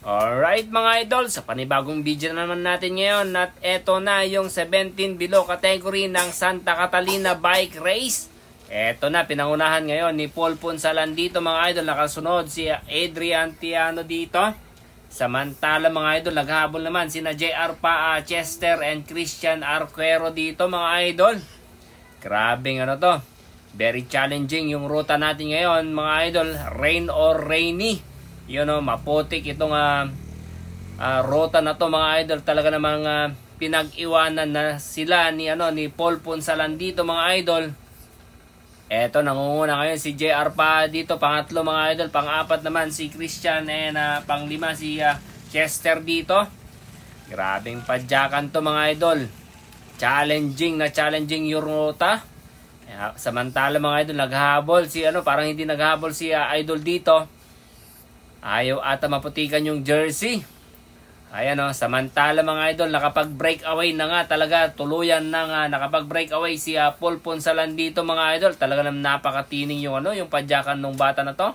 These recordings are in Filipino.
Alright mga idol, sa panibagong video na naman natin ngayon at eto na yung 17 below category ng Santa Catalina Bike Race. Eto na, pinangunahan ngayon ni Paul Punsalan dito mga idol, nakasunod si Adrian Tiano dito. Samantala mga idol, naghabol naman sina JR Paa, Chester and Christian Arquero dito mga idol. Grabing ano to, very challenging yung ruta natin ngayon mga idol, rain or rainy. Yun o, maputik itong ruta na to mga idol. Talaga namang pinag-iwanan na sila ni Paul Punsalan dito mga idol. Eto, nangunguna ngayon si JR pa dito, pangatlo mga idol, pang-apat naman si Christian and pang-lima si Chester dito. Grabing padyakan to mga idol. Challenging yung ruta. Samantala mga idol, naghabol si parang hindi naghabol si idol dito. Ayaw ata maputikan yung jersey. Ayan o, samantala mga idol, nakapag-breakaway na nga talaga. Tuluyan na nga, nakapag-breakaway si Paul Punsalan dito mga idol. Talaga naman napakatining yung yung padyakan ng bata na to.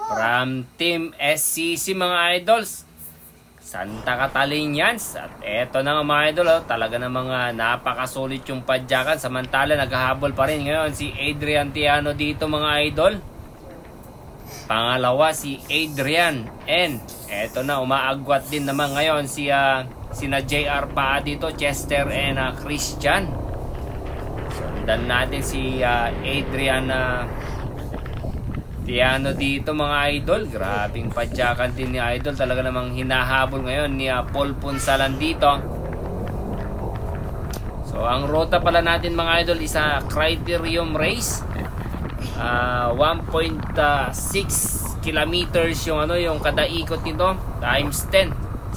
From Team SCC mga idols, Santa Catalinians. At eto na nga mga idol, talaga namang napakasulit yung padyakan. Samantala naghahabol pa rin ngayon si Adrian Tiano dito mga idol. Pangalawa si Adrian, and eto na, umaagwat din naman ngayon si sina JR Paa dito, Chester and Christian. Sundan natin si Adrian Tiano dito mga idol. Grabing padyakan din ni idol, talaga namang hinahabol ngayon ni Paul Punsalan dito. So ang ruta pala natin mga idol is criterium race. 1.6 kilometers yung kada ikot nito times 10.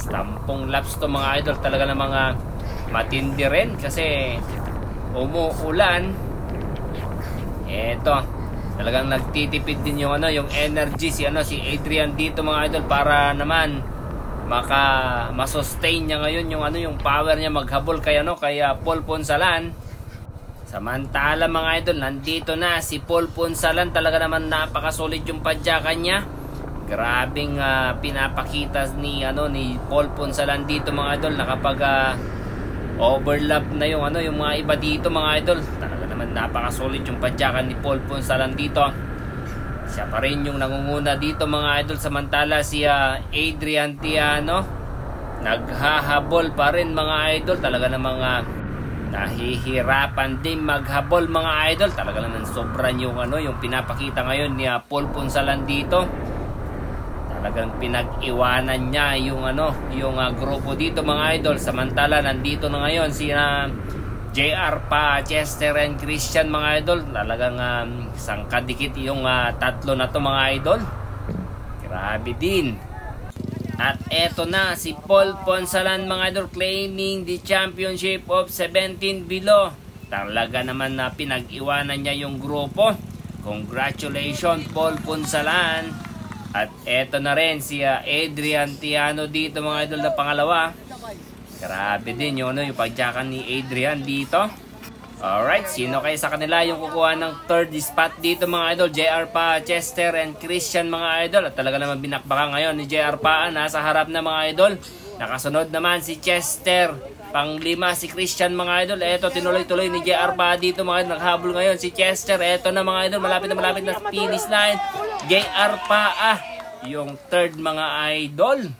10 laps to mga idol. Talaga na mga matindi rin kasi umuulan. Eto, talagang nagtitipid din yung energy si Adrian dito mga idol, para naman masustain niya ngayon yung power niya maghabol kay Paul Punsalan. Samantala mga idol, nandito na si Paul Punsalan. Talaga naman napakasulit yung padyakan niya. Grabing pinapakita ni Paul Punsalan dito mga idol, na kapag overlap na yung mga iba dito mga idol. Talaga naman napakasulit yung padyakan ni Paul Punsalan dito. Siya pa rin yung nangunguna dito mga idol. Samantala si Adrian Tiano naghahabol pa rin mga idol. Talaga namang nahihirapan din maghabol mga idol. Talaga naman sobran yung yung pinapakita ngayon ni Paul Punsalan dito. Talagang pinag-iwanan niya yung grupo dito mga idol. Samantala nandito na ngayon si JR pa, Chester and Christian mga idol. Talagang sangkadikit yung tatlo na to mga idol. Grabe din. At eto na si Paul Punsalan mga idol, claiming the championship of 17 below. Talaga naman na pinag-iwanan niya yung grupo. Congratulations Paul Punsalan. At eto na rin si Adrian Tiano dito mga idol na pangalawa. Grabe din yung pagjakan ni Adrian dito. Alright, sino kayo sa kanila yung kukuha ng third spot dito mga idol? JR Pa, Chester and Christian mga idol. At talaga naman binakbakan ngayon ni JR Pa, nasa harap na mga idol. Nakasunod naman si Chester, pang-lima si Christian mga idol. Eto, tinuloy-tuloy ni JR Pa dito mga idol. Naghabol ngayon si Chester. Eto na mga idol, malapit na finish line. JR Pa, yung third mga idol.